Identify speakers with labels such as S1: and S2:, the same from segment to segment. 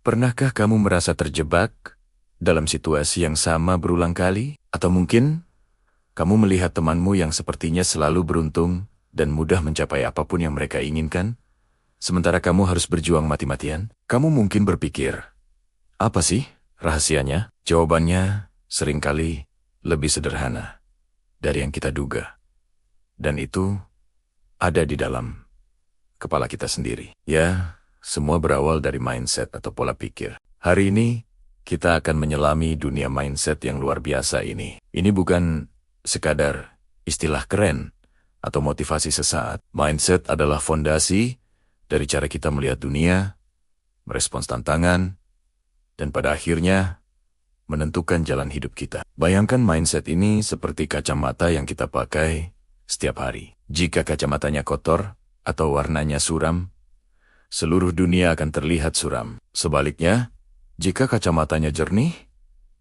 S1: Pernahkah kamu merasa terjebak dalam situasi yang sama berulang kali? Atau mungkin kamu melihat temanmu yang sepertinya selalu beruntung dan mudah mencapai apapun yang mereka inginkan, sementara kamu harus berjuang mati-matian? Kamu mungkin berpikir, apa sih rahasianya? Jawabannya seringkali lebih sederhana dari yang kita duga. Dan itu ada di dalam kepala kita sendiri. Ya, semua berawal dari mindset atau pola pikir. Hari ini, kita akan menyelami dunia mindset yang luar biasa ini. Ini bukan sekadar istilah keren atau motivasi sesaat. Mindset adalah fondasi dari cara kita melihat dunia, merespons tantangan, dan pada akhirnya menentukan jalan hidup kita. Bayangkan mindset ini seperti kacamata yang kita pakai setiap hari. Jika kacamatanya kotor atau warnanya suram, seluruh dunia akan terlihat suram. Sebaliknya, jika kacamatanya jernih,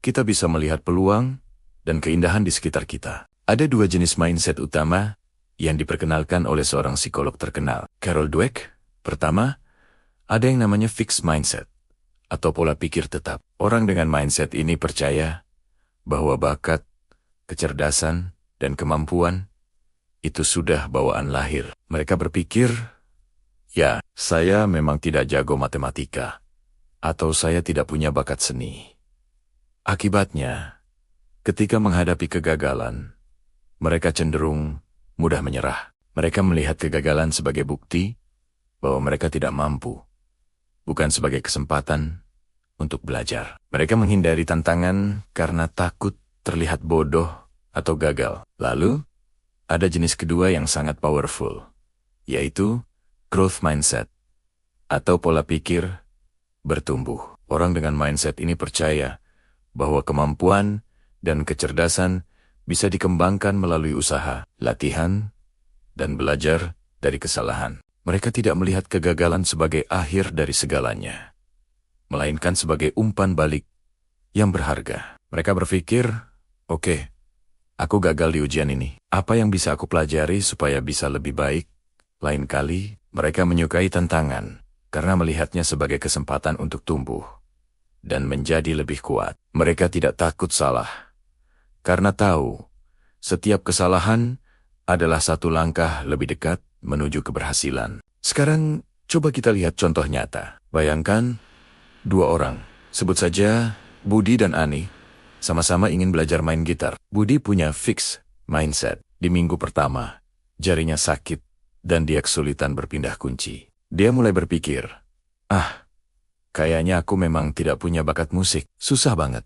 S1: kita bisa melihat peluang dan keindahan di sekitar kita. Ada dua jenis mindset utama yang diperkenalkan oleh seorang psikolog terkenal, Carol Dweck. Pertama, ada yang namanya fixed mindset, atau pola pikir tetap. Orang dengan mindset ini percaya bahwa bakat, kecerdasan, dan kemampuan itu sudah bawaan lahir. Mereka berpikir, ya, saya memang tidak jago matematika, atau saya tidak punya bakat seni. Akibatnya, ketika menghadapi kegagalan, mereka cenderung mudah menyerah. Mereka melihat kegagalan sebagai bukti bahwa mereka tidak mampu, bukan sebagai kesempatan untuk belajar. Mereka menghindari tantangan karena takut terlihat bodoh atau gagal. Lalu, ada jenis kedua yang sangat powerful, yaitu growth mindset, atau pola pikir bertumbuh. Orang dengan mindset ini percaya bahwa kemampuan dan kecerdasan bisa dikembangkan melalui usaha, latihan, dan belajar dari kesalahan. Mereka tidak melihat kegagalan sebagai akhir dari segalanya, melainkan sebagai umpan balik yang berharga. Mereka berpikir, oke, aku gagal di ujian ini. Apa yang bisa aku pelajari supaya bisa lebih baik? Lain kali, mereka menyukai tantangan karena melihatnya sebagai kesempatan untuk tumbuh dan menjadi lebih kuat. Mereka tidak takut salah karena tahu setiap kesalahan adalah satu langkah lebih dekat menuju keberhasilan. Sekarang, coba kita lihat contoh nyata. Bayangkan dua orang, sebut saja Budi dan Ani, sama-sama ingin belajar main gitar. Budi punya fixed mindset. Di minggu pertama, jarinya sakit dan dia kesulitan berpindah kunci. Dia mulai berpikir, kayaknya aku memang tidak punya bakat musik. Susah banget.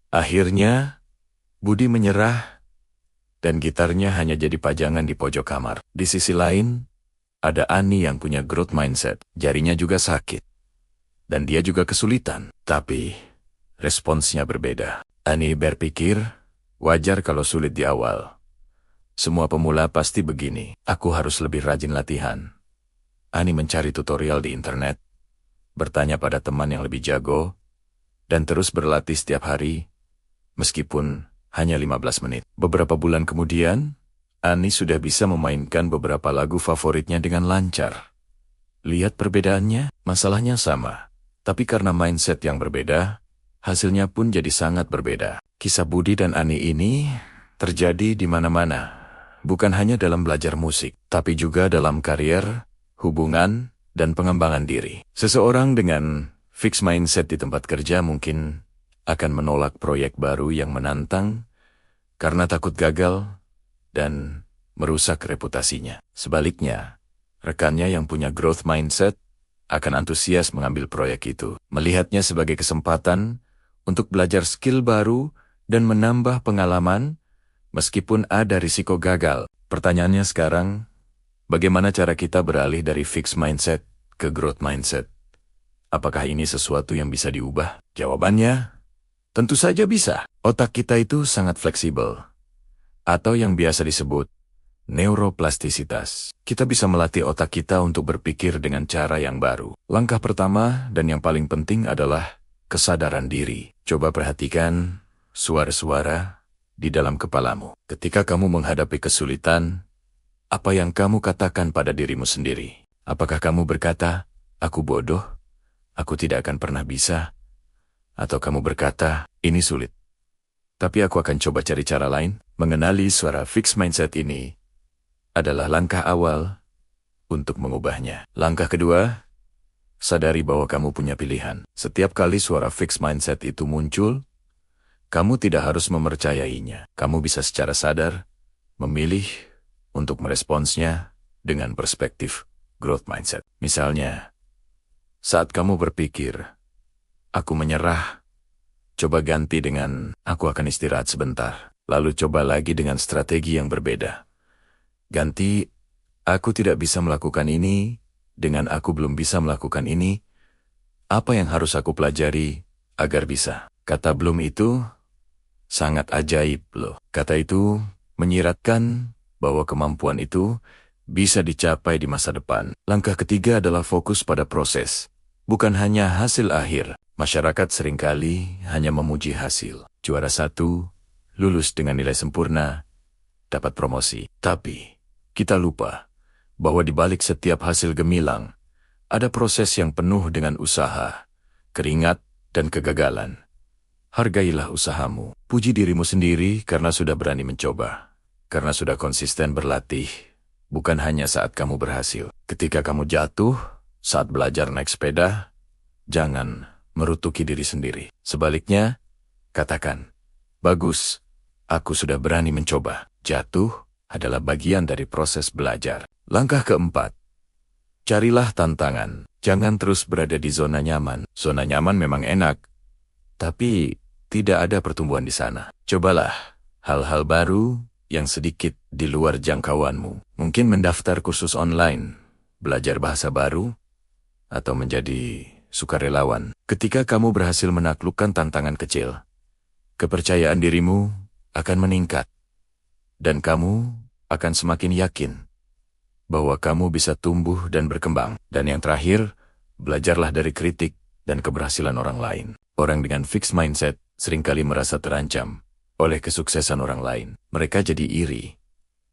S1: Akhirnya, Budi menyerah dan gitarnya hanya jadi pajangan di pojok kamar. Di sisi lain, ada Ani yang punya growth mindset. Jarinya juga sakit dan dia juga kesulitan. Tapi, responsnya berbeda. Ani berpikir, wajar kalau sulit di awal. Semua pemula pasti begini. Aku harus lebih rajin latihan. Ani mencari tutorial di internet, bertanya pada teman yang lebih jago, dan terus berlatih setiap hari, meskipun hanya 15 menit. Beberapa bulan kemudian, Ani sudah bisa memainkan beberapa lagu favoritnya dengan lancar. Lihat perbedaannya? Masalahnya sama, tapi karena mindset yang berbeda, hasilnya pun jadi sangat berbeda. Kisah Budi dan Ani ini terjadi di mana-mana. Bukan hanya dalam belajar musik, tapi juga dalam karier, hubungan, dan pengembangan diri. Seseorang dengan fixed mindset di tempat kerja mungkin akan menolak proyek baru yang menantang karena takut gagal dan merusak reputasinya. Sebaliknya, rekannya yang punya growth mindset akan antusias mengambil proyek itu, melihatnya sebagai kesempatan untuk belajar skill baru dan menambah pengalaman meskipun ada risiko gagal. Pertanyaannya sekarang, bagaimana cara kita beralih dari fixed mindset ke growth mindset? Apakah ini sesuatu yang bisa diubah? Jawabannya, tentu saja bisa. Otak kita itu sangat fleksibel, atau yang biasa disebut neuroplastisitas. Kita bisa melatih otak kita untuk berpikir dengan cara yang baru. Langkah pertama dan yang paling penting adalah kesadaran diri. Coba perhatikan suara-suara di dalam kepalamu. Ketika kamu menghadapi kesulitan, apa yang kamu katakan pada dirimu sendiri? Apakah kamu berkata, aku bodoh? aku tidak akan pernah bisa, atau kamu berkata, ini sulit. Tapi aku akan coba cari cara lain. Mengenali suara fixed mindset ini adalah langkah awal untuk mengubahnya. Langkah kedua, sadari bahwa kamu punya pilihan. Setiap kali suara fixed mindset itu muncul, kamu tidak harus mempercayainya. Kamu bisa secara sadar memilih untuk meresponsnya dengan perspektif growth mindset. Misalnya, saat kamu berpikir, aku menyerah, coba ganti dengan, aku akan istirahat sebentar. Lalu coba lagi dengan strategi yang berbeda. Ganti, aku tidak bisa melakukan ini, dengan aku belum bisa melakukan ini. Apa yang harus aku pelajari agar bisa? Kata belum itu sangat ajaib loh. Kata itu menyiratkan bahwa kemampuan itu bisa dicapai di masa depan. Langkah ketiga adalah fokus pada proses, bukan hanya hasil akhir. Masyarakat seringkali hanya memuji hasil. Juara 1, lulus dengan nilai sempurna, dapat promosi. Tapi, kita lupa bahwa di balik setiap hasil gemilang, ada proses yang penuh dengan usaha, keringat, dan kegagalan. Hargailah usahamu. Puji dirimu sendiri karena sudah berani mencoba. Karena sudah konsisten berlatih, bukan hanya saat kamu berhasil. Ketika kamu jatuh, saat belajar naik sepeda, jangan merutuki diri sendiri. Sebaliknya, katakan, bagus, aku sudah berani mencoba. Jatuh adalah bagian dari proses belajar. Langkah keempat, carilah tantangan. Jangan terus berada di zona nyaman. Zona nyaman memang enak, tapi tidak ada pertumbuhan di sana. Cobalah hal-hal baru yang sedikit di luar jangkauanmu. Mungkin mendaftar kursus online, belajar bahasa baru, atau menjadi sukarelawan. Ketika kamu berhasil menaklukkan tantangan kecil, kepercayaan dirimu akan meningkat, dan kamu akan semakin yakin bahwa kamu bisa tumbuh dan berkembang. Dan yang terakhir, belajarlah dari kritik dan keberhasilan orang lain. Orang dengan fixed mindset seringkali merasa terancam oleh kesuksesan orang lain. Mereka jadi iri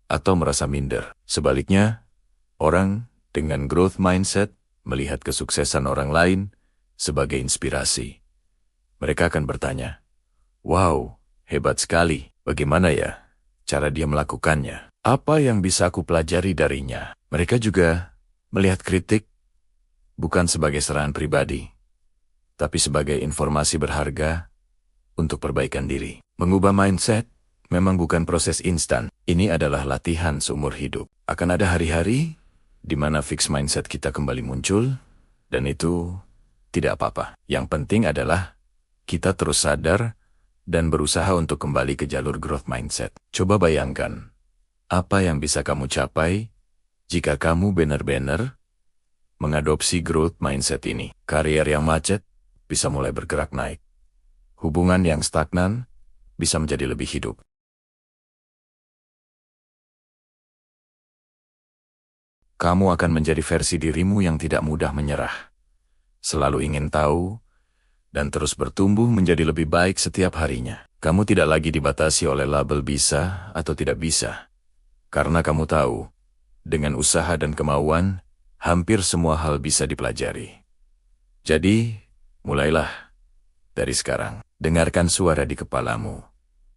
S1: atau merasa minder. Sebaliknya, orang dengan growth mindset melihat kesuksesan orang lain sebagai inspirasi. Mereka akan bertanya, wow, hebat sekali. Bagaimana ya cara dia melakukannya? Apa yang bisa aku pelajari darinya? Mereka juga melihat kritik bukan sebagai serangan pribadi, tapi sebagai informasi berharga untuk perbaikan diri. Mengubah mindset memang bukan proses instan. Ini adalah latihan seumur hidup. Akan ada hari-hari di mana fixed mindset kita kembali muncul, dan itu tidak apa-apa. Yang penting adalah kita terus sadar dan berusaha untuk kembali ke jalur growth mindset. Coba bayangkan, apa yang bisa kamu capai jika kamu benar-benar mengadopsi growth mindset ini. Karier yang macet bisa mulai bergerak naik. Hubungan yang stagnan bisa menjadi lebih hidup. Kamu akan menjadi versi dirimu yang tidak mudah menyerah, selalu ingin tahu, dan terus bertumbuh menjadi lebih baik setiap harinya. Kamu tidak lagi dibatasi oleh label bisa atau tidak bisa, karena kamu tahu, dengan usaha dan kemauan, hampir semua hal bisa dipelajari. Jadi, mulailah dari sekarang. Dengarkan suara di kepalamu.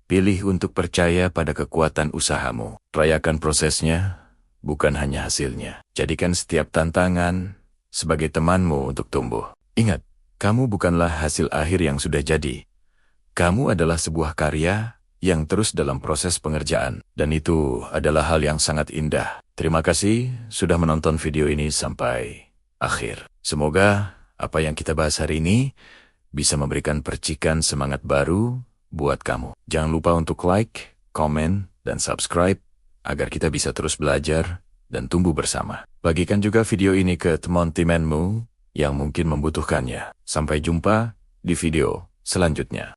S1: Pilih untuk percaya pada kekuatan usahamu. Rayakan prosesnya, bukan hanya hasilnya. Jadikan setiap tantangan sebagai temanmu untuk tumbuh. Ingat, kamu bukanlah hasil akhir yang sudah jadi. Kamu adalah sebuah karya yang terus dalam proses pengerjaan. Dan itu adalah hal yang sangat indah. Terima kasih sudah menonton video ini sampai akhir. Semoga apa yang kita bahas hari ini bisa memberikan percikan semangat baru buat kamu. Jangan lupa untuk like, komen, dan subscribe agar kita bisa terus belajar dan tumbuh bersama. Bagikan juga video ini ke teman-temanmu yang mungkin membutuhkannya. Sampai jumpa di video selanjutnya.